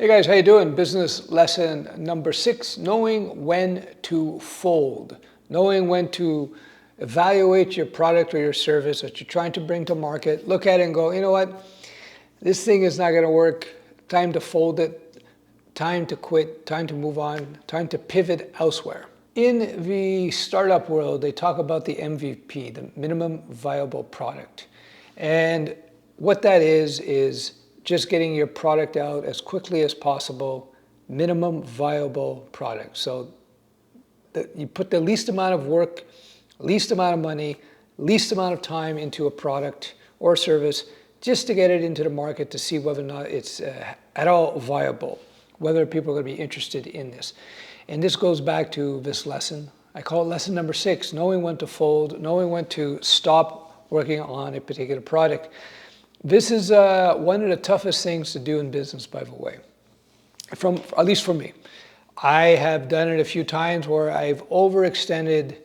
Hey guys, how you doing? Business lesson number 6, knowing when to fold. Knowing when to evaluate your product or your service that you're trying to bring to market. Look at it and go, you know what? This thing is not going to work. Time to fold it. Time to quit. Time to move on. Time to pivot elsewhere. In the startup world, they talk about the MVP, the minimum viable product. And what that is just getting your product out as quickly as possible, minimum viable product. So you put the least amount of work, least amount of money, least amount of time into a product or service just to get it into the market to see whether or not it's at all viable, whether people are going to be interested in this. And this goes back to this lesson. I call it lesson number 6, knowing when to fold, knowing when to stop working on a particular product. This is one of the toughest things to do in business, by the way, at least for me. I have done it a few times where I've overextended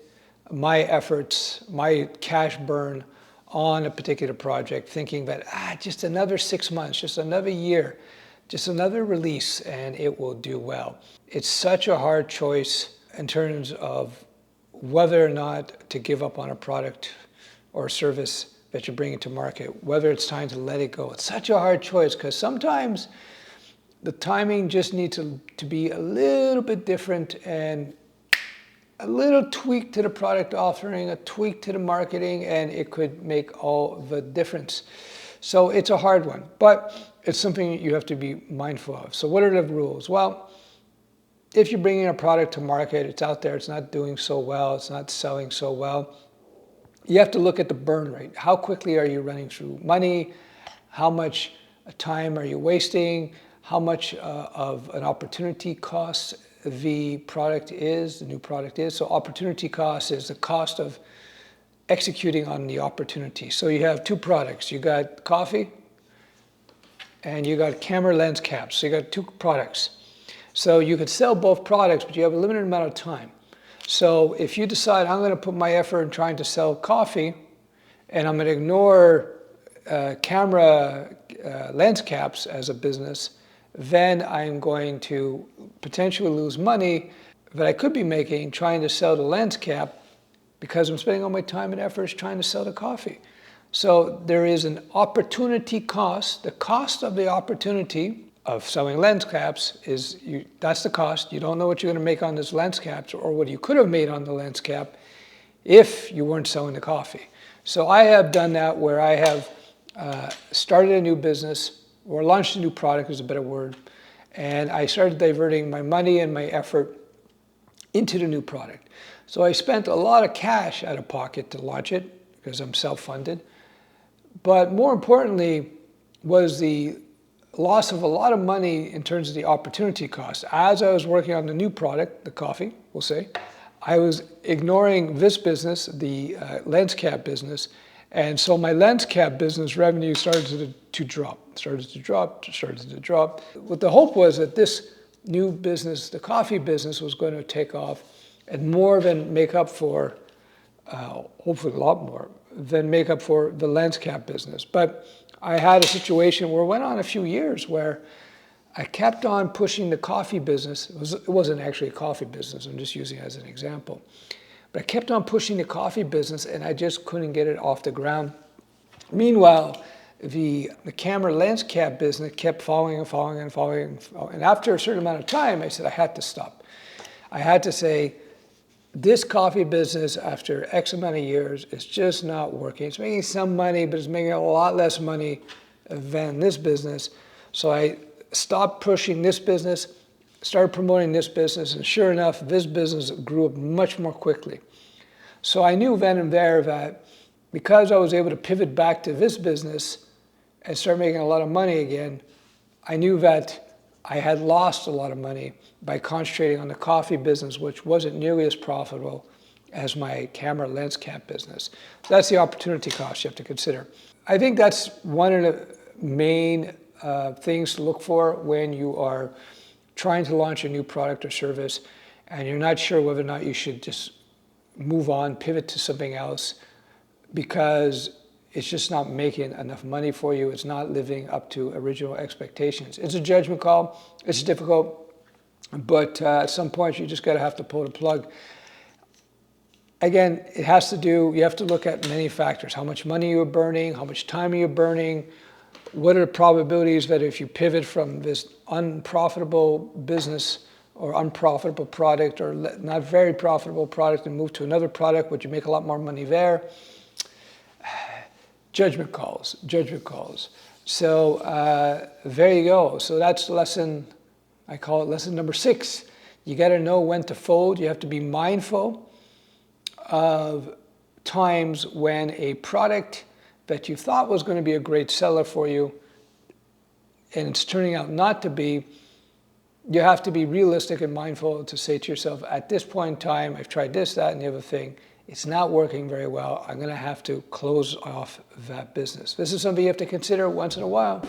my efforts, my cash burn on a particular project, thinking that just another 6 months, just another year, just another release, and it will do well. It's such a hard choice in terms of whether or not to give up on a product or service that you're bringing to market, whether it's time to let it go. It's such a hard choice because sometimes the timing just needs to be a little bit different, and a little tweak to the product offering, a tweak to the marketing, and it could make all the difference. So it's a hard one, but it's something you have to be mindful of. So what are the rules? Well, if you're bringing a product to market, it's out there, it's not doing so well, it's not selling so well, you have to look at the burn rate. How quickly are you running through money? How much time are you wasting? How much of an opportunity cost the product is, the new product is? So opportunity cost is the cost of executing on the opportunity. So you have 2 products. You got coffee and you got camera lens caps. So you got 2 products. So you could sell both products, but you have a limited amount of time. So if you decide I'm going to put my effort in trying to sell coffee and I'm going to ignore camera lens caps as a business, then I'm going to potentially lose money that I could be making trying to sell the lens cap because I'm spending all my time and efforts trying to sell the coffee. So there is an opportunity cost. The cost of the opportunity of selling lens caps is, that's the cost. You don't know what you're going to make on this lens caps or what you could have made on the lens cap if you weren't selling the coffee. So I have done that where I have started a new business or launched a new product is a better word, and I started diverting my money and my effort into the new product. So I spent a lot of cash out of pocket to launch it because I'm self-funded, but more importantly was the loss of a lot of money in terms of the opportunity cost. As I was working on the new product, the coffee, we'll say, I was ignoring this business, the lens cap business, and so my lens cap business revenue started to drop. What the hope was that this new business, the coffee business, was going to take off and more than make up for, hopefully a lot more, than make up for the lens cap business. But I had a situation where it went on a few years where I kept on pushing the coffee business. It wasn't actually a coffee business, I'm just using it as an example. But I kept on pushing the coffee business and I just couldn't get it off the ground. Meanwhile, the camera lens cap business kept falling. And after a certain amount of time, I said I had to stop. I had to say, this coffee business, after X amount of years, is just not working. It's making some money, but it's making a lot less money than this business. So I stopped pushing this business, started promoting this business, and sure enough, this business grew up much more quickly. So I knew then and there that because I was able to pivot back to this business and start making a lot of money again, I knew that I had lost a lot of money by concentrating on the coffee business, which wasn't nearly as profitable as my camera lens cap business. So that's the opportunity cost you have to consider. I think that's one of the main things to look for when you are trying to launch a new product or service and you're not sure whether or not you should just move on, pivot to something else, because it's just not making enough money for you. It's not living up to original expectations. It's a judgment call. It's difficult, but at some point you just got to have to pull the plug. Again, you have to look at many factors. How much money you're burning, how much time are you burning, what are the probabilities that if you pivot from this unprofitable business or unprofitable product or not very profitable product and move to another product, would you make a lot more money there? Judgment calls. So there you go. So that's lesson, I call it lesson number 6. You got to know when to fold. You have to be mindful of times when a product that you thought was going to be a great seller for you and it's turning out not to be. You have to be realistic and mindful to say to yourself, at this point in time, I've tried this, that, and the other thing. It's not working very well. I'm going to have to close off that business. This is something you have to consider once in a while.